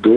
2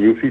UC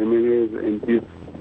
MLA MP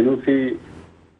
NOC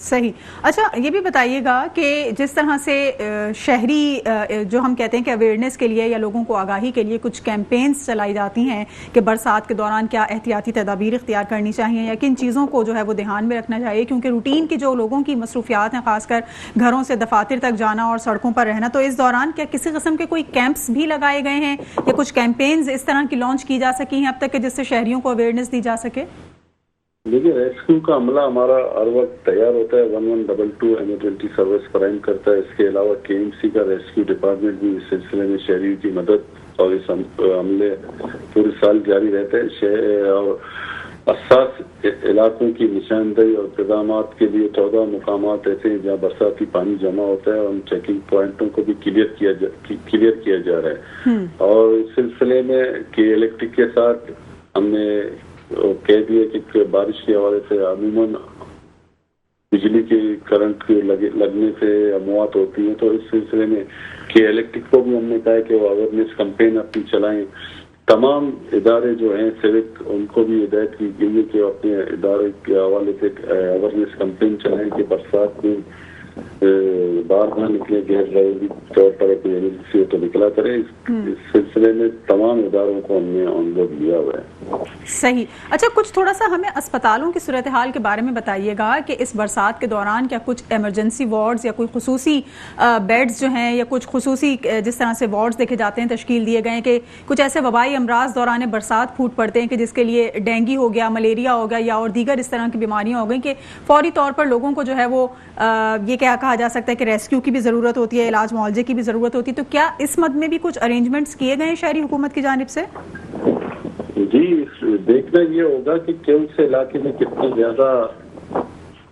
صحیح. اچھا یہ بھی بتائیے گا کہ جس طرح سے شہری جو ہم کہتے ہیں کہ اویئرنیس کے لیے یا لوگوں کو آگاہی کے لیے کچھ کیمپینز چلائی جاتی ہیں کہ برسات کے دوران کیا احتیاطی تدابیر اختیار کرنی چاہیے یا کن چیزوں کو جو ہے وہ دھیان میں رکھنا چاہیے، کیونکہ روٹین کی جو لوگوں کی مصروفیات ہیں خاص کر گھروں سے دفاتر تک جانا اور سڑکوں پر رہنا، تو اس دوران کیا کسی قسم کے کوئی کیمپس بھی لگائے گئے ہیں یا کچھ کیمپینز اس طرح کی لانچ کی جا سکی ہیں اب تک کہ جس سے شہریوں کو اویئرنیس دی جا سکے؟ دیکھیے ریسکیو کا عملہ ہمارا ہر وقت تیار ہوتا ہے، 1122 ایمرجنسی سروس فراہم کرتا ہے. اس کے علاوہ KMC کا ریسکیو ڈپارٹمنٹ بھی اس سلسلے میں شہریوں کی مدد اور اس عملے پورے سال جاری رہتے ہیں. اور حساس علاقوں کی نشاندہی اور انتظامات کے لیے 14 مقامات ایسے ہیں جہاں برساتی پانی جمع ہوتا ہے اور ان چیکنگ پوائنٹوں کو بھی کلیئر کیا جا رہا ہے. اور اس سلسلے میں کہ الیکٹرک کے ساتھ ہم نے کہہ دیا کہ بارش کے حوالے سے عموماً بجلی کے کرنٹ کے لگنے سے اموات ہوتی ہیں، تو اس سلسلے میں کہ الیکٹرک کو بھی ہم نے کہا ہے کہ وہ اویئرنیس کمپین اپنی چلائیں. تمام ادارے جو ہیں سیوک ان کو بھی ہدایت کی گئی ہے کہ اپنے ادارے کے حوالے سے اویئرنیس کمپین چلائیں کہ برسات میں باہر نہ نکلے، غیر ضروری طور پر کوئی ایمرجنسی ہو تو نکلا کرے. اس سلسلے میں تمام اداروں کو ہم نے آن بورڈ لیا ہوا ہے. صحیح. اچھا کچھ تھوڑا سا ہمیں اسپتالوں کی صورتحال کے بارے میں بتائیے گا کہ اس برسات کے دوران کیا کچھ ایمرجنسی وارڈز یا کوئی خصوصی بیڈز جو ہیں یا کچھ خصوصی جس طرح سے وارڈز دیکھے جاتے ہیں تشکیل دیے گئے ہیں کہ کچھ ایسے وبائی امراض دوران برسات پھوٹ پڑتے ہیں کہ جس کے لیے ڈینگی ہو گیا، ملیریا ہو گیا یا اور دیگر اس طرح کی بیماریاں ہو گئیں کہ فوری طور پر لوگوں کو جو ہے وہ یہ کیا کہا جا سکتا ہے کہ ریسکیو کی بھی ضرورت ہوتی ہے، علاج معالجے کی بھی ضرورت ہوتی ہے، تو کیا اس مد میں بھی کچھ ارینجمنٹس کیے گئے ہیں شہری حکومت کی جانب سے؟ جی دیکھنا یہ ہوگا کہ کون سے علاقے میں کتنی زیادہ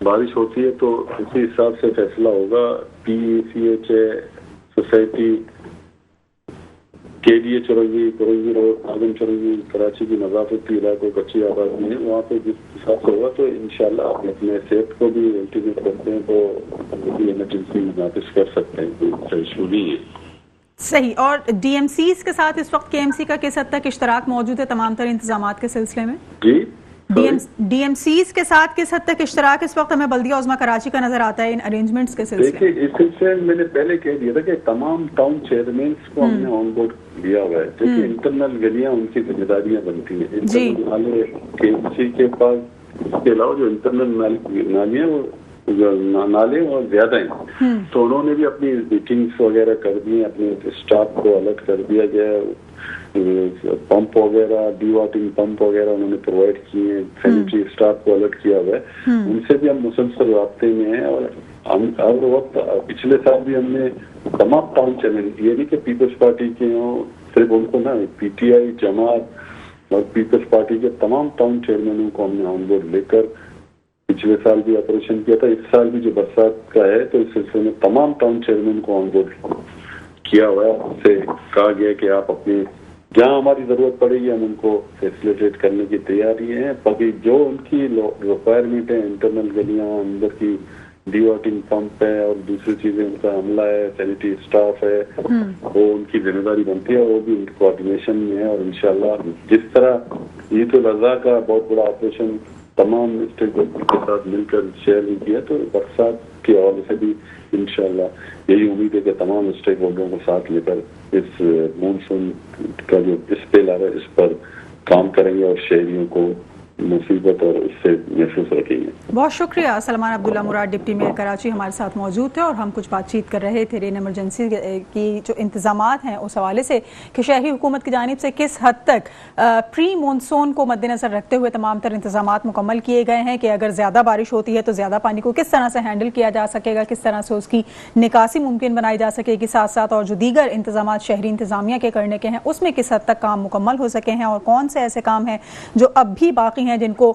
بارش ہوتی ہے تو اسی حساب سے فیصلہ ہوگا. PCH سوسائٹی KDA چورنگی روڈ، آدم چورنگی، کراچی کی نظافتی علاقوں کچی آبادی میں وہاں پہ جس حساب سے ہوگا تو انشاءاللہ آپ اپنے صحت کو بھی الٹیمیٹ کرتے ہیں تو ایمرجنسی نافذ کر سکتے ہیں، کوئی ایشو نہیں ہے. صحیح. اور DMCs کے ساتھ اس وقت KMC کا کس حد تک اشتراک موجود ہے تمام تر انتظامات کے سلسلے میں؟ جی DMCs کے ساتھ کس حد تک اشتراک اس وقت ہمیں بلدیہ عظمیٰ کراچی کا نظر آتا ہے ان ارینجمنٹس کے سلسلے میں؟ دیکھیے اس سلسلے میں نے پہلے کہہ دیا تھا کہ تمام ٹاؤن چیئرمینس کو ہم نے آن بورڈ لیا ہوا ہے. دیکھیے انٹرنل گلیاں ان کی ذمہ داریاں بنتی ہیں، انٹرنل نالے KMC کے پاس، اس کے علاوہ جو انٹرنل نالیاں وہ نالے اور زیادہ ہیں تو انہوں نے بھی اپنی میٹنگس وغیرہ کر دی ہیں، اپنے اسٹاف کو الرٹ کر دیا گیا، پمپ وغیرہ ڈی واٹنگ پمپ وغیرہ انہوں نے پرووائڈ کیے ہیں، سینیٹری اسٹاف کو الرٹ کیا ہوا ہے. ان سے بھی ہم مسلسل رابطے میں ہیں اور ہم ہر وقت پچھلے سال بھی ہم نے تمام ٹاؤن چیئرمین، یہ نہیں کہ پیپلز پارٹی کے ہوں صرف ان کو نہ، PTI جماعت اور پیپلز پارٹی کے تمام ٹاؤن چیئرمینوں کو ہم نے آن بورڈ لے کر پچھلے سال بھی آپریشن کیا تھا. اس سال بھی جو برسات کا ہے تو اس سلسلے میں تمام ٹاؤن چیئرمین کو آن بورڈ کیا ہوا ہے. اس سے کہا گیا کہ آپ اپنے جہاں ہماری ضرورت پڑے گی ہم ان کو فیسیلیٹیٹ کرنے کی تیاری ہیں. باقی جو ان کی ریکوائرمنٹ ہے، انٹرنل گلیاں، اندر کی ڈی واٹنگ پمپ ہے اور دوسری چیزیں ان کا عملہ ہے، سینیٹری اسٹاف ہے، وہ ان کی ذمہ داری بنتی ہے، وہ بھی ان کوآرڈینیشن میں ہے. اور انشاءاللہ جس طرح عید الاضحیٰ کا بہت بڑا آپریشن تمام اسٹیک ہولڈر کے ساتھ مل کر شیئر بھی کیا تو برسات کے حوالے سے بھی انشاءاللہ یہی امید ہے کہ تمام اسٹیک ہولڈروں کو ساتھ لے کر اس مونسون کا جو اسپیل آ رہا ہے اس پر کام کریں گے اور شہریوں کو مصیبت اور اس سے محفوظ رکھیں گے. بہت شکریہ. سلمان عبداللہ مراد ڈپٹی میئر کراچی ہمارے ساتھ موجود تھے اور ہم کچھ بات چیت کر رہے تھے رین ایمرجنسی کی جو انتظامات ہیں اس حوالے سے کہ شہری حکومت کی جانب سے کس حد تک پری مونسون کو مد نظر رکھتے ہوئے تمام تر انتظامات مکمل کیے گئے ہیں کہ اگر زیادہ بارش ہوتی ہے تو زیادہ پانی کو کس طرح سے ہینڈل کیا جا سکے گا، کس طرح سے اس کی نکاسی ممکن بنائی جا سکے گی، ساتھ ساتھ اور جو دیگر انتظامات شہری انتظامیہ کے کرنے کے ہیں اس میں کس حد تک کام مکمل ہو سکے ہیں اور کون سے ایسے کام ہیں جو اب بھی باقی ہیں جن کو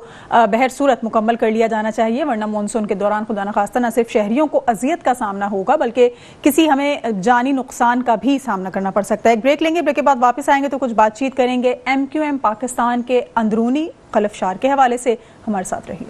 بہر صورت مکمل کر لیا جانا چاہیے، ورنہ مونسون کے دوران خدا نخواستہ نہ صرف شہریوں کو اذیت کا سامنا ہوگا بلکہ کسی ہمیں جانی نقصان کا بھی سامنا کرنا پڑ سکتا ہے. ایک بریک لیں گے، بریک کے بعد واپس آئیں گے تو کچھ بات چیت کریں گے MQM پاکستان کے اندرونی خلفشار کے حوالے سے. ہمارے ساتھ رہیے.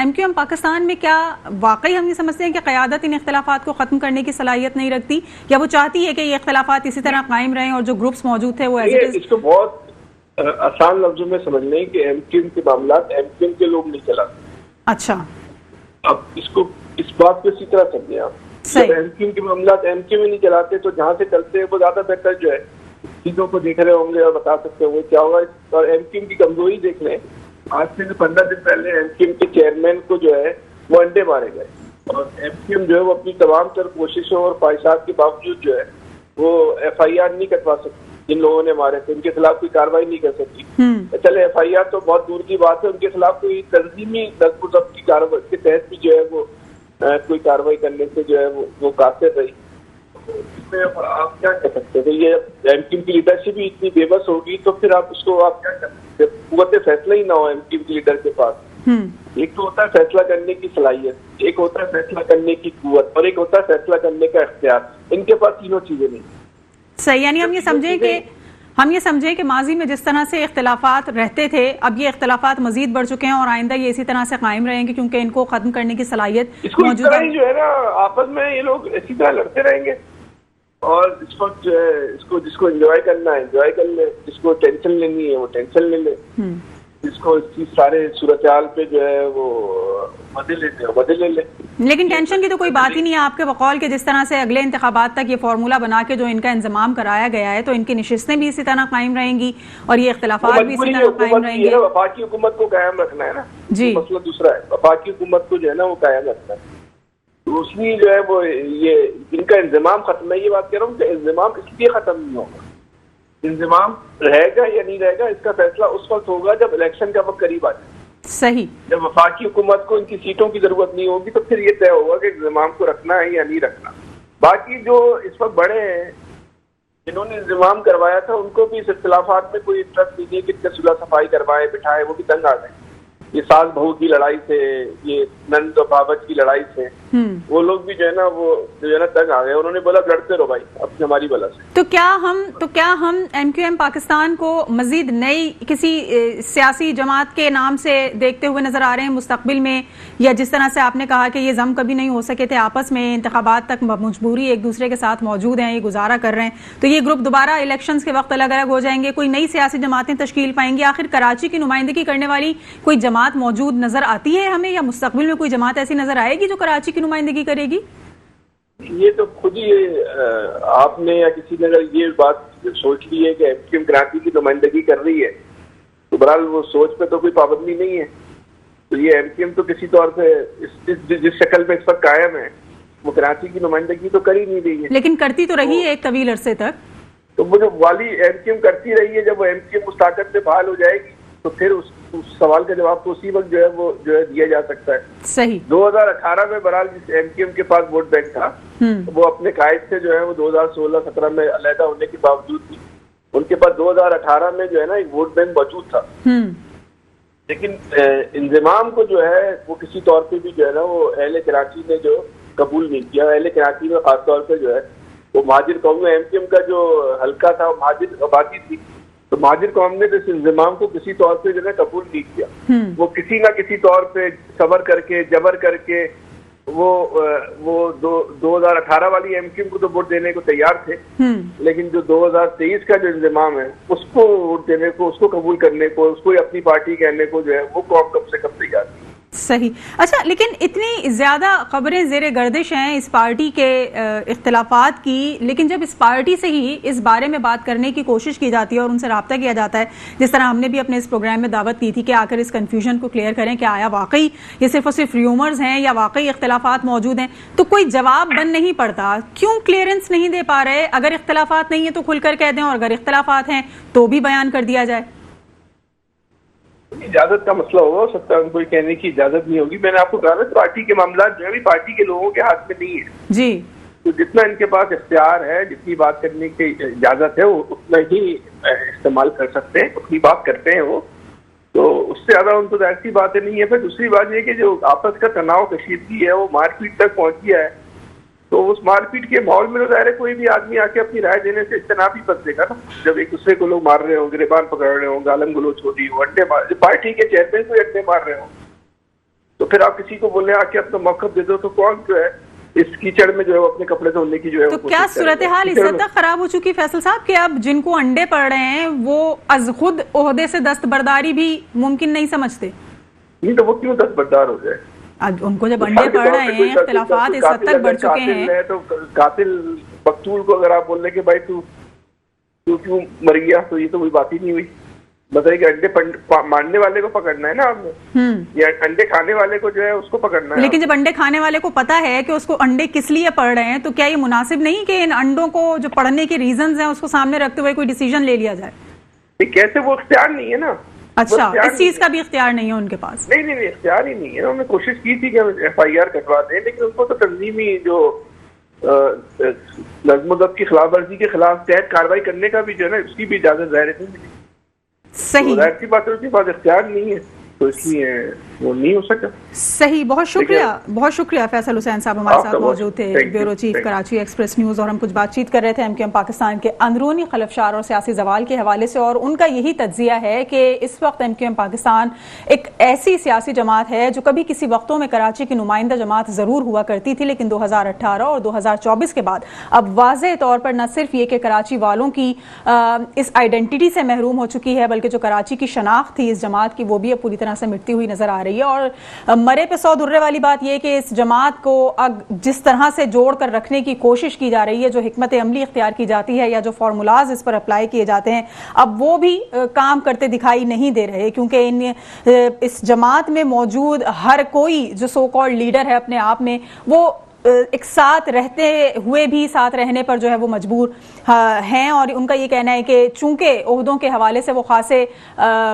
MQM پاکستان میں کیا واقعی ہم یہ سمجھتے ہیں کہ قیادت ان اختلافات کو ختم کرنے کی صلاحیت نہیں رکھتی, یا وہ چاہتی ہے کہ یہ اختلافات اسی طرح قائم رہیں اور جو گروپس موجود تھے وہ اس کو بہت آسان لفظوں میں سمجھ لیں کہ MQM کے معاملات MQM کے لوگ نہیں چلاتے. اچھا, اب اس بات کو اسی طرح سمجھیں آپ, جب MQM کے معاملات MQM نہیں چلاتے تو جہاں سے چلتے ہیں وہ زیادہ بہتر جو ہے چیزوں کو دیکھ رہے ہوں گے اور بتا سکتے ہوں گے کیا ہوگا. اور MQM کی کمزوری دیکھ لیں, آج سے 15 دن پہلے MQM کے چیئرمین کو جو ہے وہ انڈے مارے گئے, اور MQM جو ہے وہ اپنی تمام تر کوششوں اور خواہشات کے باوجود جو ہے وہ FIR نہیں کٹوا سکتی. جن لوگوں نے مارے تھے ان کے خلاف کوئی کاروائی نہیں کر سکتی. چلے FIR تو بہت دور کی بات ہے, ان کے خلاف کوئی تنظیمی نظم و ضبط کی کاروائی کے تحت بھی جو ہے وہ کوئی کاروائی کرنے سے جو ہے وہ قاصر رہی. اس میں آپ کیا کہہ سکتے ہیں؟ یہ MQM کی لیڈرشپ بھی اتنی بے بس ہوگی تو پھر آپ اس کو آپ کیا کر سکتے ہیں؟ قوت فیصلہ ہی نہ ہو MQM کے لیڈر کے پاس. ایک تو ہوتا ہے فیصلہ کرنے کی صلاحیت, ایک ہوتا ہے فیصلہ کرنے کی قوت, اور ایک ہوتا ہے فیصلہ کرنے کا اختیار. ان کے پاس تینوں چیزیں نہیں. صحیح, یعنی ہم یہ سمجھیں کہ ماضی میں جس طرح سے اختلافات رہتے تھے اب یہ اختلافات مزید بڑھ چکے ہیں اور آئندہ یہ اسی طرح سے قائم رہیں گے کیونکہ ان کو ختم کرنے کی صلاحیت موجود ہے. جو ہے نا آپس میں یہ لوگ اسی طرح لڑتے رہیں گے, اور اس وقت جو ہے جس کو انجوائے کرنا ہے انجوائے کر لے, جس کو ٹینشن لینی ہے وہ ٹینشن لے لے, جس کو اس کی سارے صورتحال پہ جو ہے وہ مزے لیتے ہیں مزے لے لے. لیکن ٹینشن کی تو کوئی بات ہی نہیں ہے آپ کے بقول کہ جس طرح سے اگلے انتخابات تک یہ فارمولا بنا کے جو ان کا انضمام کرایا گیا ہے تو ان کی نشستیں بھی اسی طرح قائم رہیں گی اور یہ اختلافات بھی اسی طرح قائم رہیں گے. وفاقی حکومت کو قائم رکھنا ہے نا جی, مسئلہ دوسرا ہے. وفاقی حکومت کو جو ہے نا وہ قائم رکھنا ہے. اس لیے جو ہے وہ یہ ان کا انضمام ختم ہے. یہ بات کہہ رہا ہوں کہ انضمام اس لیے ختم نہیں ہوگا. انضمام رہے گا یا نہیں رہے گا اس کا فیصلہ اس وقت ہوگا جب الیکشن کا وقت قریب آ جائے. صحیح, جب وفاقی حکومت کو ان کی سیٹوں کی ضرورت نہیں ہوگی تو پھر یہ طے ہوگا کہ انضمام کو رکھنا ہے یا نہیں رکھنا. باقی جو اس وقت بڑے ہیں جنہوں نے انضمام کروایا تھا ان کو بھی اس اختلافات میں کوئی انٹرسٹ نہیں ہے کہ صلح صفائی کروائے بٹھائے, وہ بھی تنگ آ گئے. یہ ساس بہو کی لڑائی سے, یہ نند و بابت کی لڑائی سے وہ لوگ بھی جو ہے نا وہ جو ہے نا تنگ آ گئے. انہوں نے بولا لڑتے رہو بھائی اپنی ہماری بلا سے. تو کیا ہم MQM پاکستان کو مزید نئی کسی سیاسی جماعت کے نام سے دیکھتے ہوئے نظر آ رہے ہیں مستقبل میں, یا جس طرح سے آپ نے کہا کہ یہ ضم کبھی نہیں ہو سکے تھے آپس میں, انتخابات تک مجبوری ایک دوسرے کے ساتھ موجود ہیں, یہ گزارا کر رہے ہیں, تو یہ گروپ دوبارہ الیکشنز کے وقت الگ الگ ہو جائیں گے, کوئی نئی سیاسی جماعتیں تشکیل پائیں گی؟ آخر کراچی کی نمائندگی کرنے والی کوئی جماعت موجود نظر آتی ہے ہمیں, یا مستقبل میں کوئی جماعت ایسی نظر آئے گی جو کراچی کی نمائندگی کرے گی؟ یہ تو خود ہی آپ نے یا کسی نے اگر یہ بات سوچ لی ہے کہ MQM کراچی کی نمائندگی کر رہی ہے تو بہرحال وہ سوچ پہ تو کوئی پابندی نہیں ہے. تو یہ MQM تو کسی طور پہ جس شکل میں اس وقت قائم ہے وہ کراچی کی نمائندگی تو کر ہی نہیں رہی ہے. لیکن کرتی تو رہی ہے ایک طویل عرصے تک. تو وہ جو والی MQM کرتی رہی ہے, جب وہ MQM اس طاقت سے بحال ہو جائے گی تو پھر اس سوال کا جواب تو اسی وقت جو ہے وہ جو ہے دیا جا سکتا ہے. صحیح. 2018 میں بہرحال جس MQM کے پاس ووٹ بینک تھا وہ اپنے قائد سے جو ہے وہ 2016-17 میں علیحدہ ہونے کے باوجود بھی ان کے پاس 2018 میں جو ہے نا ایک ووٹ بینک موجود تھا. لیکن انضمام کو جو ہے وہ کسی طور پہ بھی جو ہے نا وہ اہل کراچی نے جو قبول نہیں کیا. اہل کراچی میں خاص طور پہ جو ہے وہ مہاجر قوم میں MQM کا جو حلقہ تھا مہاجر آبادی تھی, تو مہاجر قوم نے اس انضمام کو کسی طور پہ جو ہے قبول نہیں کیا. وہ کسی نہ کسی طور پہ صبر کر کے جبر کر کے وہ 2018 والی MQM کو تو ووٹ دینے کو تیار تھے, لیکن جو 2023 کا جو انضمام ہے اس کو ووٹ دینے کو, اس کو قبول کرنے کو, اس کو اپنی پارٹی کہنے کو جو ہے وہ قوم کم سے کم تیار تھی. صحیح. اچھا, لیکن اتنی زیادہ خبریں زیر گردش ہیں اس پارٹی کے اختلافات کی, لیکن جب اس پارٹی سے ہی اس بارے میں بات کرنے کی کوشش کی جاتی ہے اور ان سے رابطہ کیا جاتا ہے, جس طرح ہم نے بھی اپنے اس پروگرام میں دعوت کی تھی کہ آ کر اس کنفیوژن کو کلیئر کریں کہ آیا واقعی یہ صرف اور صرف ریومرز ہیں یا واقعی اختلافات موجود ہیں, تو کوئی جواب بن نہیں پڑتا. کیوں کلیئرنس نہیں دے پا رہے؟ اگر اختلافات نہیں ہیں تو کھل کر کہہ دیں, اور اگر اختلافات ہیں تو بھی بیان کر دیا جائے. اجازت کا مسئلہ ہوگا, ہو سکتا ہے ان کو کہنے کی اجازت نہیں ہوگی. میں نے آپ کو کہا نا پارٹی کے معاملات جو ہے پارٹی کے لوگوں کے ہاتھ میں نہیں ہے جی. تو جتنا ان کے پاس اختیار ہے, جتنی بات کرنے کی اجازت ہے وہ اتنا ہی استعمال کر سکتے ہیں, اتنی بات کرتے ہیں وہ, تو اس سے زیادہ ان کو ظاہر سی باتیں نہیں ہے. پھر دوسری بات یہ کہ جو آپس کا تناؤ کشیدگی ہے وہ مار پیٹ تک پہنچ گیا ہے, تو اس مار پیٹ کے ماحول میں ظاہر ہے کوئی بھی آدمی آ کے اپنی رائے دینے سے اجتناب ہی بچے گا نا. جب ایک دوسرے کو لوگ مار رہے ہوں, گریبان پکڑ رہے ہوں, گالم گلوچ ہو رہی ہو, اڈے مار, پارٹی کے چیئرمین کو اڈے مار رہے ہوں, پھر آپ کسی کو بولیں آ کے اپنا موقف دے دو تو کون جو ہے اس کیچڑ میں جو ہے اپنے کپڑے دھونے کی جو ہے. تو کیا صورتحال اس حد تک خراب ہو چکی فیصل صاحب کہ اب جن کو انڈے پڑ رہے ہیں وہ از خود عہدے سے دستبرداری بھی ممکن نہیں سمجھتے؟ نہیں تو وہ کیوں دستبردار ہو جائے؟ ان کو جب انڈے پڑ رہے ہیں، اختلافات اس حد تک بڑھ چکے ہیں، تو قاتل مقتول کو اگر آپ بول رہے کہ بھائی تو کیوں مر گیا، تو یہ تو کوئی بات ہی نہیں ہوئی. بتائیے کہ انڈے مارنے والے کو پکڑنا ہے نا آپ نے، یا انڈے کھانے والے کو جو ہے اس کو پکڑنا ہے. لیکن جب انڈے کھانے والے کو پتا ہے کہ اس کو انڈے کس لیے پڑ رہے ہیں، تو کیا یہ مناسب نہیں کہ ان انڈوں کو جو پڑنے کے ریزنز ہیں اس کو سامنے رکھتے ہوئے کوئی ڈیسیژن لے لیا جائے؟ کیسے وہ اختیار نہیں ہے نا. اچھا، اس چیز کا بھی اختیار نہیں ہے ان کے پاس؟ نہیں اختیار ہی نہیں ہے. انہوں نے کوشش کی تھی کہ ایف آئی آر کٹوا دیں، لیکن ان کو تو تنظیمی جو نظم و ضبط کی خلاف ورزی کے خلاف تحت کارروائی کرنے کا بھی جو ہے نا اس کی بھی اجازت ظاہر نہیں ملی. صحیح، ظاہر سی بات ہے اس کے پاس اختیار نہیں ہے، تو اس لیے وہ نہیں ہو سکا. صحیح، بہت شکریہ فیصل حسین صاحب ہمارے ساتھ موجود تھے، bureau chief Karachi Express news, اور ہم کچھ بات چیت کر رہے تھے MQM پاکستان کے اندرونی خلفشار اور سیاسی زوال کے حوالے سے، اور ان کا یہی تجزیہ ہے کہ اس وقت MQM پاکستان ایک ایسی سیاسی جماعت ہے جو کبھی کسی وقتوں میں کراچی کی نمائندہ جماعت ضرور ہوا کرتی تھی، لیکن 2018 اور 2024 کے بعد اب واضح طور پر نہ صرف یہ کہ کراچی والوں کی اس آئیڈینٹی سے محروم ہو چکی ہے، بلکہ جو کراچی کی شناخت تھی اس جماعت کی وہ بھی اب پوری طرح سے مٹتی ہوئی نظر آ رہی ہے. اور مرے پہ 100 درے والی بات یہ کہ اس جماعت کو جس طرح سے جوڑ کر رکھنے کی کوشش کی جا رہی ہے، جو حکمت عملی اختیار کی جاتی ہے یا جو فارمولاز اس پر اپلائی کیے جاتے ہیں، اب وہ بھی کام کرتے دکھائی نہیں دے رہے، کیونکہ اس جماعت میں موجود ہر کوئی جو سو کالڈ لیڈر ہے اپنے آپ میں، وہ ایک ساتھ رہتے ہوئے بھی ساتھ رہنے پر جو ہے وہ مجبور ہیں. اور ان کا یہ کہنا ہے کہ چونکہ عہدوں کے حوالے سے وہ خاصے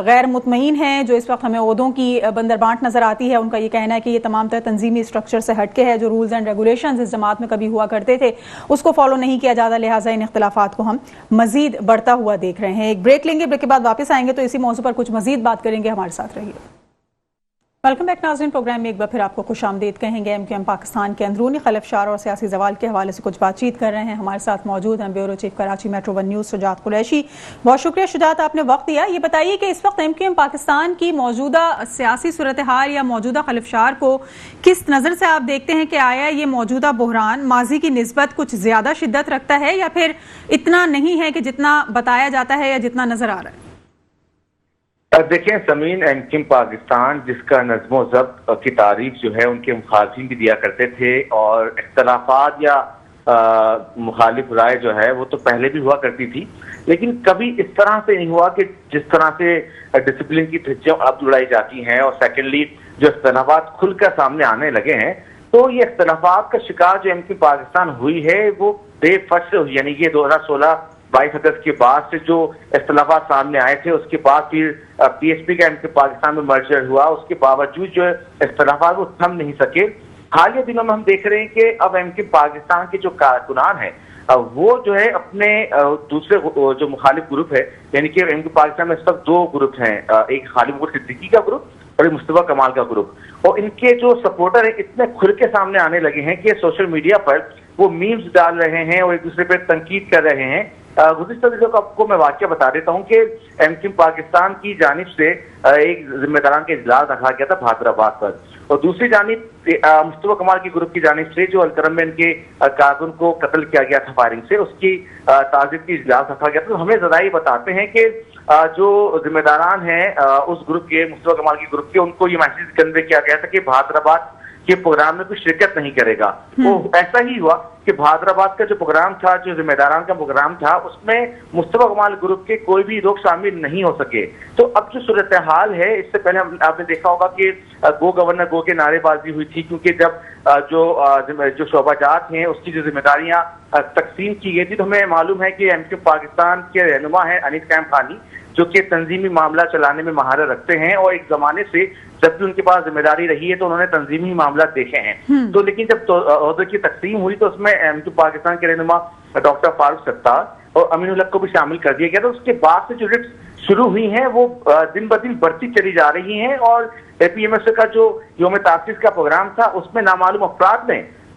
غیر مطمئن ہیں، جو اس وقت ہمیں عہدوں کی بندربانٹ نظر آتی ہے، ان کا یہ کہنا ہے کہ یہ تمام تر تنظیمی اسٹرکچر سے ہٹ کے ہے، جو رولز اینڈ ریگولیشنز اس جماعت میں کبھی ہوا کرتے تھے اس کو فالو نہیں کیا جاتا، لہٰذا ان اختلافات کو ہم مزید بڑھتا ہوا دیکھ رہے ہیں. ایک بریک لیں گے، بریک کے بعد واپس آئیں گے تو اسی موضوع پر کچھ مزید بات کریں گے. ہمارے ساتھ رہیے. ویلکم بیک ناظرین، پروگرام میں ایک بار پھر آپ کو خوش آمدید کہیں گے. MQM پاکستان کے اندرونی خلفشار اور سیاسی زوال کے حوالے سے کچھ بات چیت کر رہے ہیں. ہمارے ساتھ موجود ہیں bureau chief Karachi Metro One News Shujaat Qureshi. بہت شکریہ شجاعت، آپ نے وقت دیا. یہ بتائیے کہ اس وقت MQM پاکستان کی موجودہ سیاسی صورتحال یا موجودہ خلفشار کو کس نظر سے آپ دیکھتے ہیں کہ آیا یہ موجودہ بحران ماضی کی نسبت کچھ زیادہ شدت رکھتا ہے یا پھر اتنا نہیں ہے کہ جتنا بتایا جاتا ہے یا جتنا نظر آ رہا ہے؟ دیکھیں سمین، MQM پاکستان جس کا نظم و ضبط کی تعریف جو ہے ان کے مخالفین بھی دیا کرتے تھے، اور اختلافات یا مخالف رائے جو ہے وہ تو پہلے بھی ہوا کرتی تھی، لیکن کبھی اس طرح سے نہیں ہوا کہ جس طرح سے ڈسپلن کی دھجیاں اب اڑائی جاتی ہیں. اور سیکنڈلی جو اختلافات کھل کر سامنے آنے لگے ہیں، تو یہ اختلافات کا شکار جو MQM پاکستان ہوئی ہے وہ بے فرض ہوئی. یعنی کہ 2016 22 اگست کے بعد سے جو اختلافات سامنے آئے تھے، اس کے بعد پھر PSP کا MQM پاکستان میں مرجر ہوا، اس کے باوجود جو اختلافات وہ تھم نہیں سکے. حالیہ دنوں میں ہم دیکھ رہے ہیں کہ اب MQM پاکستان کے جو کارکنان ہیں وہ جو ہے اپنے دوسرے جو مخالف گروپ ہے، یعنی کہ MQM پاکستان میں اس وقت 2 گروپ ہیں، ایک خالد محمد صدیقی کا گروپ اور ایک مصطفیٰ کمال کا گروپ، اور ان کے جو سپورٹر ہیں اتنے کھل کے سامنے آنے لگے ہیں کہ سوشل میڈیا پر وہ میمز ڈال رہے ہیں اور ایک دوسرے پہ تنقید کر رہے ہیں. گزشتہ دنوں کو آپ کو میں واقعہ بتا دیتا ہوں کہ MQM پاکستان کی جانب سے ایک ذمہ داران کا اجلاس رکھا گیا تھا حیدرآباد پر، اور دوسری جانب مصطفیٰ کمال کی گروپ کی جانب سے جو الکرم میں ان کے کارکن کو قتل کیا گیا تھا فائرنگ سے، اس کی تعزیت کی اجلاس رکھا گیا تھا. تو ہمیں ذرائع بتاتے ہیں کہ جو ذمہ داران ہیں اس گروپ کے، مصطفیٰ کمال کی گروپ کے، ان کو یہ میسج کنوے کیا گیا تھا کہ حیدرآباد کے پروگرام میں کوئی شرکت نہیں کرے گا. وہ ایسا ہی ہوا کہ حیدرآباد کا جو پروگرام تھا، جو ذمہ داران کا پروگرام تھا، اس میں مصطفیٰ کمال گروپ کے کوئی بھی لوگ شامل نہیں ہو سکے. تو اب جو صورتحال ہے، اس سے پہلے آپ نے دیکھا ہوگا کہ گو گورنر گو کے نعرے بازی ہوئی تھی، کیونکہ جب جو شعبہ جات ہیں اس کی جو ذمہ داریاں تقسیم کی گئی تھی، تو ہمیں معلوم ہے کہ MQM پاکستان کے رہنما ہیں انیس قائم خانی، جو کہ تنظیمی معاملہ چلانے میں مہارت رکھتے ہیں، اور ایک زمانے سے جب بھی ان کے پاس ذمہ داری رہی ہے تو انہوں نے تنظیمی معاملات دیکھے ہیں. تو لیکن جب عہدے کی تقسیم ہوئی تو اس میں MQM پاکستان کے رہنما ڈاکٹر فاروق ستار اور امین الحق کو بھی شامل کر دیا گیا. تو اس کے بعد سے جو رپس شروع ہوئی ہیں وہ دن بدن بڑھتی چلی جا رہی ہیں، اور APMS کا جو یوم تاسیس کا پروگرام تھا اس میں نامعلوم افراد نے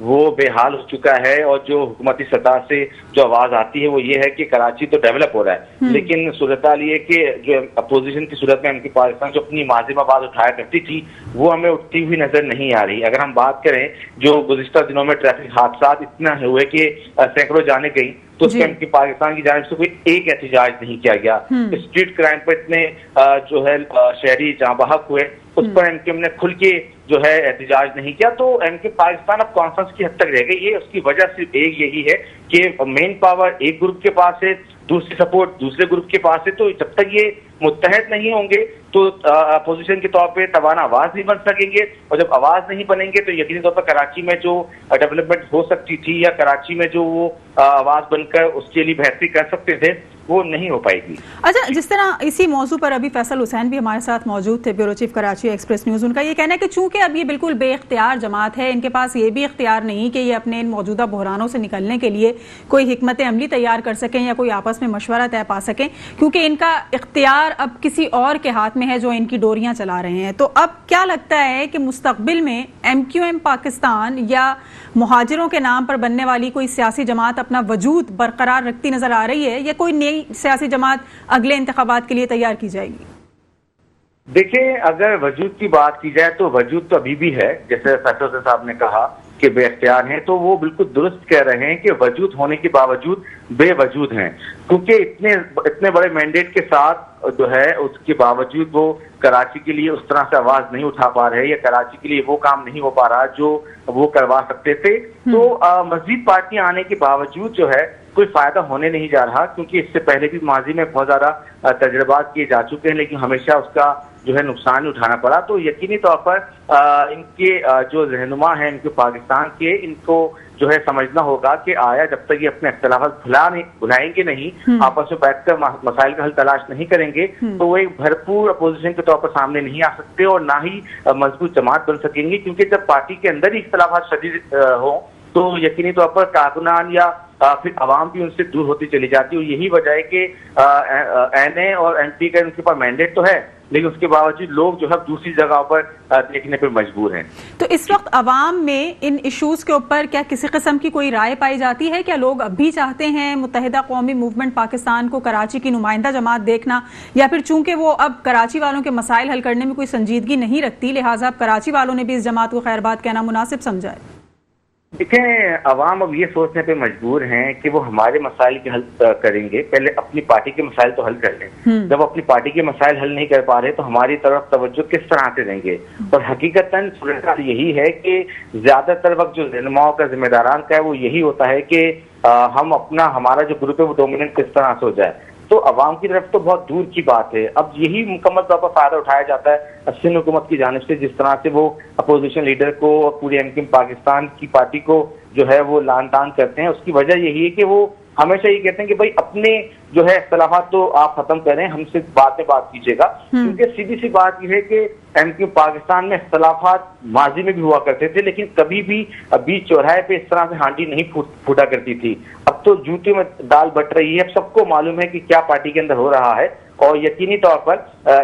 وہ بے حال ہو چکا ہے، اور جو حکومتی سطح سے جو آواز آتی ہے وہ یہ ہے کہ کراچی تو ڈیولپ ہو رہا ہے، لیکن صورتحال یہ کہ جو اپوزیشن کی صورت میں MQ پاکستان جو اپنی معظم آواز اٹھایا کرتی تھی وہ ہمیں اٹھتی ہوئی نظر نہیں آ رہی۔ اگر ہم بات کریں جو گزشتہ دنوں میں ٹریفک حادثات اتنا ہوئے کہ سینکڑوں جانیں گئی، تو اس MQ پاکستان کی جانب سے کوئی ایک احتجاج نہیں کیا گیا۔ اسٹریٹ کرائم پر اتنے جو ہے شہری جاں بحق ہوئے، اس پر MQ نے کھل کے جو ہے احتجاج نہیں کیا۔ تو MQ پاکستان اب کانفرنس کی حد تک رہ گئی ہے۔ اس کی وجہ صرف ایک یہی ہے کہ مین پاور ایک گروپ کے پاس ہے، دوسری سپورٹ دوسرے گروپ کے پاس ہے، تو جب تک یہ متحد نہیں ہوں گے تو اپوزیشن کے طور پہ توانا آواز نہیں بن سکیں گے، اور جب آواز نہیں بنیں گے تو یقینی طور پر کراچی میں جو ڈیولپمنٹ ہو سکتی تھی یا کراچی میں جو وہ آواز بن کر اس کے لیے بہتری کر سکتے تھے وہ نہیں ہو پائے گی۔ اچھا، جس طرح اسی موضوع پر ابھی فیصل حسین بھی ہمارے ساتھ موجود تھے، bureau chief Karachi Express News, ان کا یہ کہنا ہے کہ چونکہ اب یہ بالکل بے اختیار جماعت ہے، ان کے پاس یہ بھی اختیار نہیں کہ یہ اپنے ان موجودہ بحرانوں سے نکلنے کے لیے کوئی حکمت عملی تیار کر سکیں یا کوئی آپس میں مشورہ طے پا سکیں، کیونکہ ان کا اختیار اب کسی اور کے ہاتھ میں ہے جو ان کی ڈوریاں چلا رہے ہیں۔ تو اب کیا لگتا ہے کہ مستقبل میں MQM پاکستان یا مہاجروں کے نام پر بننے والی کوئی سیاسی جماعت اپنا وجود برقرار رکھتی نظر آ رہی ہے، یا کوئی نئی سیاسی جماعت اگلے انتخابات کے لیے تیار کی جائے گی؟ دیکھیں، اگر وجود کی بات کی جائے تو وجود تو ابھی بھی ہے، جیسے فیصل صاحب نے کہا کہ بے اختیار ہیں، تو وہ بالکل درست کہہ رہے ہیں کہ وجود ہونے کے باوجود بے وجود ہیں، کیونکہ اتنے بڑے مینڈیٹ کے ساتھ جو ہے اس کے باوجود وہ کراچی کے لیے اس طرح سے آواز نہیں اٹھا پا رہے، یا کراچی کے لیے وہ کام نہیں ہو پا رہا جو وہ کروا سکتے تھے۔ تو مزید پارٹیاں آنے کے باوجود جو ہے کوئی فائدہ ہونے نہیں جا رہا، کیونکہ اس سے پہلے بھی ماضی میں بہت زیادہ تجربات کیے جا چکے ہیں، لیکن ہمیشہ اس کا جو ہے نقصان ہی اٹھانا پڑا۔ تو یقینی طور پر ان کے جو رہنما ہیں ان کے پاکستان کے، ان کو جو ہے سمجھنا ہوگا کہ آیا جب تک یہ اپنے اختلافات بھلائیں گے نہیں، آپس میں بیٹھ کر مسائل کا حل تلاش نہیں کریں گے، تو وہ ایک بھرپور اپوزیشن کے طور پر سامنے نہیں آ سکتے اور نہ ہی مضبوط جماعت بن سکیں گے، کیونکہ جب پارٹی کے اندر ہی اختلافات شدید ہوں تو یقینی طور پر کارکنان یا پھر عوام بھی ان سے دور ہوتی چلی جاتی ہے۔ اور یہی وجہ ہے کہ NA اور MP کا ان کے پاس مینڈیٹ تو ہے، لیکن اس کے باوجود لوگ جو ہے دوسری جگہوں پر دیکھنے پر مجبور ہیں۔ تو اس وقت عوام میں ان ایشوز کے اوپر کیا کسی قسم کی کوئی رائے پائی جاتی ہے؟ کیا لوگ اب بھی چاہتے ہیں متحدہ قومی موومنٹ پاکستان کو کراچی کی نمائندہ جماعت دیکھنا، یا پھر چونکہ وہ اب کراچی والوں کے مسائل حل کرنے میں کوئی سنجیدگی نہیں رکھتی لہٰذا اب کراچی والوں نے بھی اس جماعت کو خیر بات کہنا مناسب سمجھا ہے؟ دیکھیں، عوام اب یہ سوچنے پہ مجبور ہیں کہ وہ ہمارے مسائل کے حل کریں گے، پہلے اپنی پارٹی کے مسائل تو حل کر لیں۔ جب اپنی پارٹی کے مسائل حل نہیں کر پا رہے تو ہماری طرف توجہ کس طرح سے دیں گے؟ اور حقیقتاً صورتحال یہی ہے کہ زیادہ تر وقت جو رہنماؤں کا ذمہ داران کا ہے وہ یہی ہوتا ہے کہ ہمارا جو گروپ ہے وہ ڈومیننٹ کس طرح سے ہو جائے۔ تو عوام کی طرف تو بہت دور کی بات ہے، اب یہی مکمل طور پر فائدہ اٹھایا جاتا ہے سندھ حکومت کی جانب سے، جس طرح سے وہ اپوزیشن لیڈر کو اور پورے MQ پاکستان کی پارٹی کو جو ہے وہ لان تان کرتے ہیں۔ اس کی وجہ یہی ہے کہ وہ ہمیشہ یہ کہتے ہیں کہ بھائی اپنے جو ہے اختلافات تو آپ ختم کریں، ہم سے بعد میں بات کیجیے گا، کیونکہ سیدھی سی بات یہ ہے کہ MQ پاکستان میں اختلافات ماضی میں بھی ہوا کرتے تھے، لیکن کبھی بھی بیچ چوراہے پہ اس طرح سے ہانڈی نہیں پھوٹا کرتی تھی۔ اب تو جوتے میں دال بٹ رہی ہے، اب سب کو معلوم ہے کہ کیا پارٹی کے اندر ہو رہا ہے، اور یقینی طور پر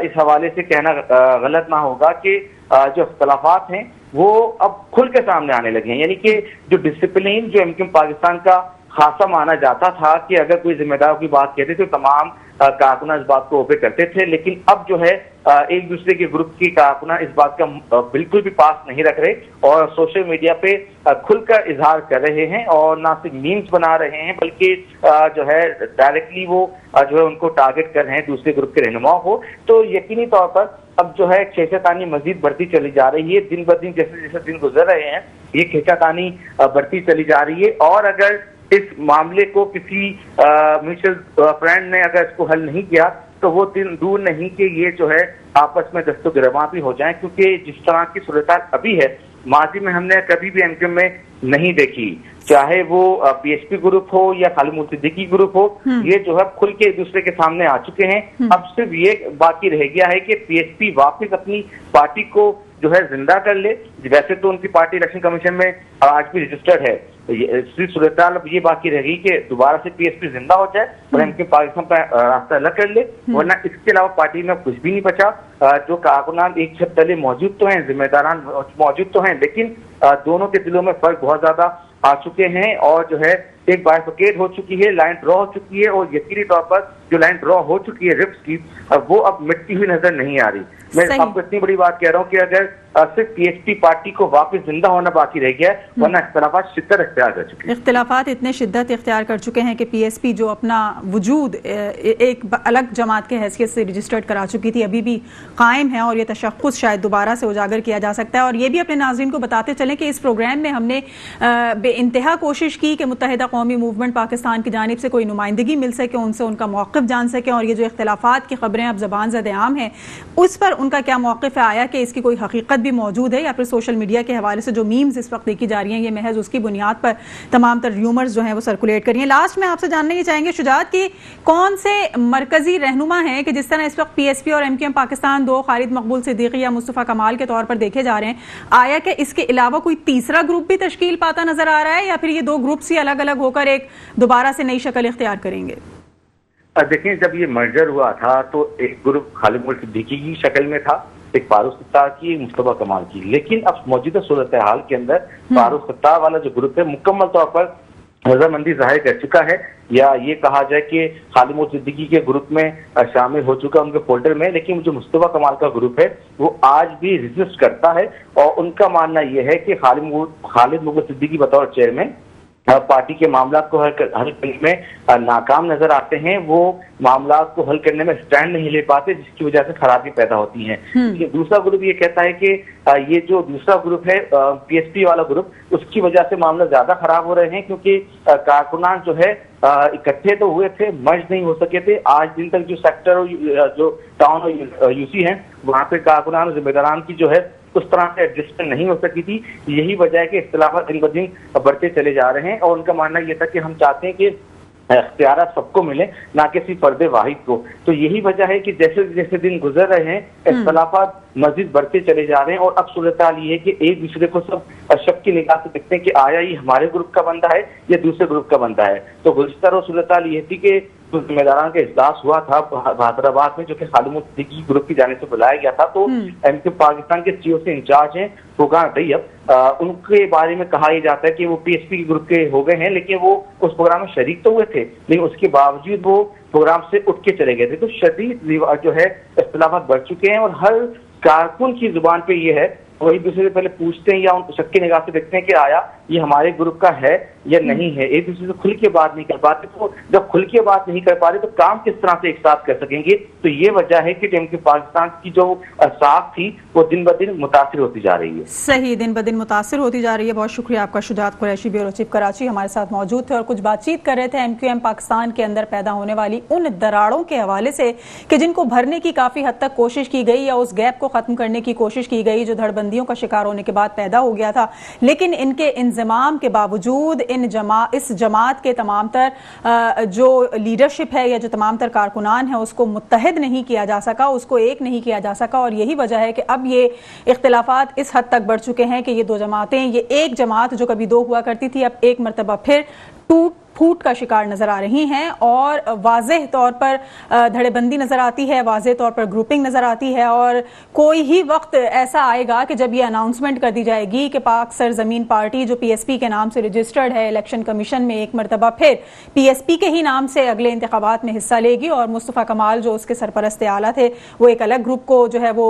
اس حوالے سے کہنا غلط نہ ہوگا کہ جو اختلافات ہیں وہ اب کھل کے سامنے آنے لگے ہیں۔ یعنی کہ جو ڈسپلین جو MQ پاکستان کا خاصا مانا جاتا تھا کہ اگر کوئی ذمہ داروں کی بات کہتے تھے تو تمام کارکنان اس بات کو اوپے کرتے تھے، لیکن اب جو ہے ایک دوسرے کے گروپ کی کارکنان اس بات کا بالکل بھی پاس نہیں رکھ رہے اور سوشل میڈیا پہ کھل کر اظہار کر رہے ہیں، اور نہ صرف میمز بنا رہے ہیں بلکہ جو ہے ڈائریکٹلی وہ جو ہے ان کو ٹارگٹ کر رہے ہیں دوسرے گروپ کے رہنماؤں کو۔ تو یقینی طور پر اب جو ہے کھینچا مزید بڑھتی چلی جا رہی ہے، دن بدن جیسے جیسے دن گزر رہے ہیں یہ کھینچا تانی بڑھتی چلی جا رہی ہے، اور اگر اس معاملے کو کسی میوچل فرینڈ نے اگر اس کو حل نہیں کیا تو وہ دن دور نہیں کہ یہ جو ہے آپس میں دست و گریباں بھی ہو جائیں، کیونکہ جس طرح کی صورتحال ابھی ہے ماضی میں ہم نے کبھی بھی MQ میں نہیں دیکھی، چاہے وہ PSP گروپ ہو یا خالد صدیقی گروپ ہو، یہ جو ہے کھل کے ایک دوسرے کے سامنے آ چکے ہیں۔ اب صرف یہ باقی رہ گیا ہے کہ PSP واپس اپنی پارٹی کو جو ہے زندہ کر لے۔ ویسے تو ان کی پارٹی الیکشن کمیشن میں آج بھی رجسٹرڈ ہے، صورتحال اب یہ باقی رہ گئی کہ دوبارہ سے پی ایس پی زندہ ہو جائے اور ایم کیو ایم پاکستان کا راستہ الگ کر لے، ورنہ اس کے علاوہ پارٹی میں کچھ بھی نہیں بچا۔ جو کارکنان ایک چھت تلے موجود تو ہیں، ذمہ داران موجود تو ہیں، لیکن دونوں کے دلوں میں فرق بہت زیادہ آ چکے ہیں، اور جو ہے ایک بائفرکیٹ ہو چکی ہے، لائن ڈرا ہو چکی ہے، اور یقینی طور پر جو لائن ڈرا ہو چکی ہے رپس کی، وہ اب مٹتی ہوئی نظر نہیں آ رہی۔ میں آپ کو اتنی بڑی بات کہہ رہا ہوں کہ اگر صرف پی ایس پی پارٹی کو واپس زندہ ہونا باقی رہ گیا ہے، ورنہ اختلافات شدت اختیار کر چکے ہیں۔ اختلافات اتنے شدت اختیار کر چکے ہیں کہ پی ایس پی جو اپنا وجود ایک الگ جماعت کے حیثیت سے رجسٹرڈ کرا چکی تھی، ابھی بھی قائم ہے، اور یہ تشخص شاید دوبارہ سے اجاگر کیا جا سکتا ہے۔ اور یہ بھی اپنے ناظرین کو بتاتے چلیں کہ اس پروگرام میں ہم نے بے انتہا کوشش کی کہ متحدہ قومی موومنٹ پاکستان کی جانب سے کوئی نمائندگی مل سکے، ان سے ان کا موقف جان سکیں، اور یہ جو اختلافات کی خبریں اب زبان زد عام ہیں اس پر ان کا کیا موقف ہے، آیا کہ اس کی کوئی حقیقت بھی موجود ہے، یا پھر سوشل میڈیا کے حوالے سے جو میمز اس وقت دیکھی جا رہی ہیں یہ محض اس کی بنیاد پر تمام تر ریومرز جو ہیں وہ سرکولیٹ کر رہی ہیں۔ لاسٹ میں آپ سے جاننا یہ چاہیں گے شجاعت کی کون سے مرکزی رہنما ہیں کہ جس طرح اس وقت پی ایس پی اور ایم کیو ایم پاکستان دو خالد مقبول صدیقی یا مصطفیٰ کمال کے طور پر دیکھے جا رہے ہیں، آیا کہ اس کے علاوہ کوئی تیسرا گروپ بھی تشکیل پاتا نظر آ رہا ہے، یا پھر یہ دو گروپس ہی الگ الگ ہو کر ایک دوبارہ سے نئی شکل اختیار کریں گے؟ دیکھیں، جب یہ مرجر ہوا تھا تو ایک گروپ خالد مقبول صدیقی کی شکل میں تھا، ایک فاروق ستار کی، ایک مصطفیٰ کمال کی، لیکن اب موجودہ صورتحال کے اندر فاروق ستار والا جو گروپ ہے مکمل طور پر رضامندی ظاہر کر چکا ہے، یا یہ کہا جائے کہ خالد مقبول صدیقی کے گروپ میں شامل ہو چکا ان کے فولڈر میں، لیکن جو مصطفیٰ کمال کا گروپ ہے وہ آج بھی ریزسٹ کرتا ہے، اور ان کا ماننا یہ ہے کہ خالد مقبول صدیقی بطور چیئرمین پارٹی کے معاملات کو حل کرنے میں ناکام نظر آتے ہیں، وہ معاملات کو حل کرنے میں سٹینڈ نہیں لے پاتے، جس کی وجہ سے خرابی پیدا ہوتی ہیں۔ دوسرا گروپ یہ کہتا ہے کہ یہ جو دوسرا گروپ ہے پی ایس پی والا گروپ، اس کی وجہ سے معاملات زیادہ خراب ہو رہے ہیں، کیونکہ کارکنان جو ہے اکٹھے تو ہوئے تھے، مرج نہیں ہو سکے تھے۔ آج دن تک جو سیکٹر جو ٹاؤن اور یو سی ہیں وہاں پہ کارکنان اور ذمہ داران کی جو ہے اس طرح سے ایڈجسٹمنٹ نہیں ہو سکی تھی۔ یہی وجہ ہے کہ اختلافات دن بدن بڑھتے چلے جا رہے ہیں، اور ان کا ماننا یہ تھا کہ ہم چاہتے ہیں کہ اختیارات سب کو ملے، نہ کہ صرف فرد واحد کو۔ تو یہی وجہ ہے کہ جیسے جیسے دن گزر رہے ہیں اختلافات مزید بڑھتے چلے جا رہے ہیں، اور اب صورتحال یہ ہے کہ ایک دوسرے کو سب شک کی نگاہ سے دیکھتے ہیں کہ آیا یہ ہمارے گروپ کا بندہ ہے یا دوسرے گروپ کا بندہ ہے۔ تو گزشتہ روز صورتحال یہ تھی کہ ذمہ داران کا اجلاس ہوا تھا حیدرآباد میں، جو کہ خالد مقبول صدیقی گروپ کی جانب سے بلایا گیا تھا، تو ایم کیو پاکستان کے سی او سے انچارج ہیں فوقان طیب، ان کے بارے میں کہا یہ جاتا ہے کہ وہ پی ایس پی کے گروپ کے ہو گئے ہیں، لیکن وہ اس پروگرام میں شریک تو ہوئے تھے، لیکن اس کے باوجود وہ پروگرام سے اٹھ کے چلے گئے تھے۔ تو شدید جو ہے اختلافات بڑھ چکے ہیں، اور ہر کارکن کی زبان پہ یہ ہے، وہ ایک دوسرے سے پہلے پوچھتے ہیں یا ان شک کی نگاہ سے دیکھتے ہیں کہ آیا یہ ہمارے گروپ کا ہے یا نہیں ہے، ایک دوسرے سے کھل کے بات نہیں کر پاتے۔ تو جب کھل کے بات نہیں کر پا رہے تو کام کس طرح سے ایک ساتھ کر سکیں گے؟ تو یہ وجہ ہے کہ ٹیم کے پاکستان کی جو ساکھ تھی وہ دن بدن متاثر ہوتی جا رہی ہے۔ صحیح، دن بدن متاثر ہوتی جا رہی ہے۔ بہت شکریہ آپ کا شجاعت قریشی، بیورو چیف کراچی ہمارے ساتھ موجود تھے اور کچھ بات چیت کر رہے تھے ایم کیو ایم پاکستان کے اندر پیدا ہونے والی ان دراڑوں کے حوالے سے کہ جن کو بھرنے کی کافی حد تک کوشش کی گئی یا اس گیپ کو ختم کرنے کی کوشش کی گئی جو دھڑ بندیوں کا شکار ہونے کے بعد پیدا ہو گیا تھا، لیکن ان کے انضمام کے باوجود اس جماعت کے تمام تر جو لیڈرشپ ہے یا جو تمام تر کارکنان ہیں اس کو متحد نہیں کیا جا سکا، اس کو ایک نہیں کیا جا سکا، اور یہی وجہ ہے کہ اب یہ اختلافات اس حد تک بڑھ چکے ہیں کہ یہ دو جماعتیں، یہ ایک جماعت جو کبھی دو ہوا کرتی تھی اب ایک مرتبہ پھر ٹوٹ پھوٹ کا شکار نظر آ رہی ہیں، اور واضح طور پر دھڑے بندی نظر آتی ہے، واضح طور پر گروپنگ نظر آتی ہے، اور کوئی ہی وقت ایسا آئے گا کہ جب یہ اناؤنسمنٹ کر دی جائے گی کہ پاک سرزمین پارٹی جو پی ایس پی کے نام سے رجسٹرڈ ہے الیکشن کمیشن میں ایک مرتبہ پھر پی ایس پی کے ہی نام سے اگلے انتخابات میں حصہ لے گی، اور مصطفیٰ کمال جو اس کے سرپرست اعلیٰ تھے وہ ایک الگ گروپ کو جو ہے وہ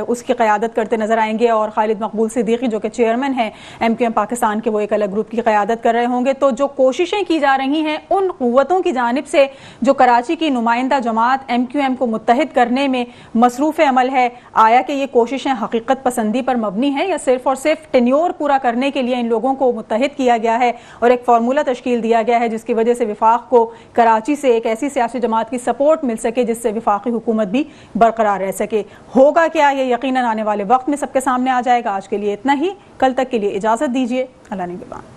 اس کی قیادت کرتے نظر آئیں گے، اور خالد مقبول صدیقی جو کہ چیئرمین ہیں ایم کیو ایم پاکستان کے وہ ایک الگ گروپ کی قیادت کر رہے ہوں گے۔ تو جو کوششیں کی جا رہی ہیں ان قوتوں کی جانب سے جو کراچی کی نمائندہ جماعت ایم کیو ایم کو متحد کرنے میں مصروف عمل ہے، آیا کہ یہ کوششیں حقیقت پسندی پر مبنی ہیں یا صرف اور صرف ٹینیور پورا کرنے کے لیے ان لوگوں کو متحد کیا گیا ہے اور ایک فارمولہ تشکیل دیا گیا ہے جس کی وجہ سے وفاق کو کراچی سے ایک ایسی سیاسی جماعت کی سپورٹ مل سکے جس سے وفاقی حکومت بھی برقرار رہ سکے؟ ہوگا کیا یہ یقیناً آنے والے وقت میں سب کے سامنے آ جائے گا۔ آج کے لیے اتنا ہی، کل تک کے لیے اجازت دیجیے، اللہ نگہبان۔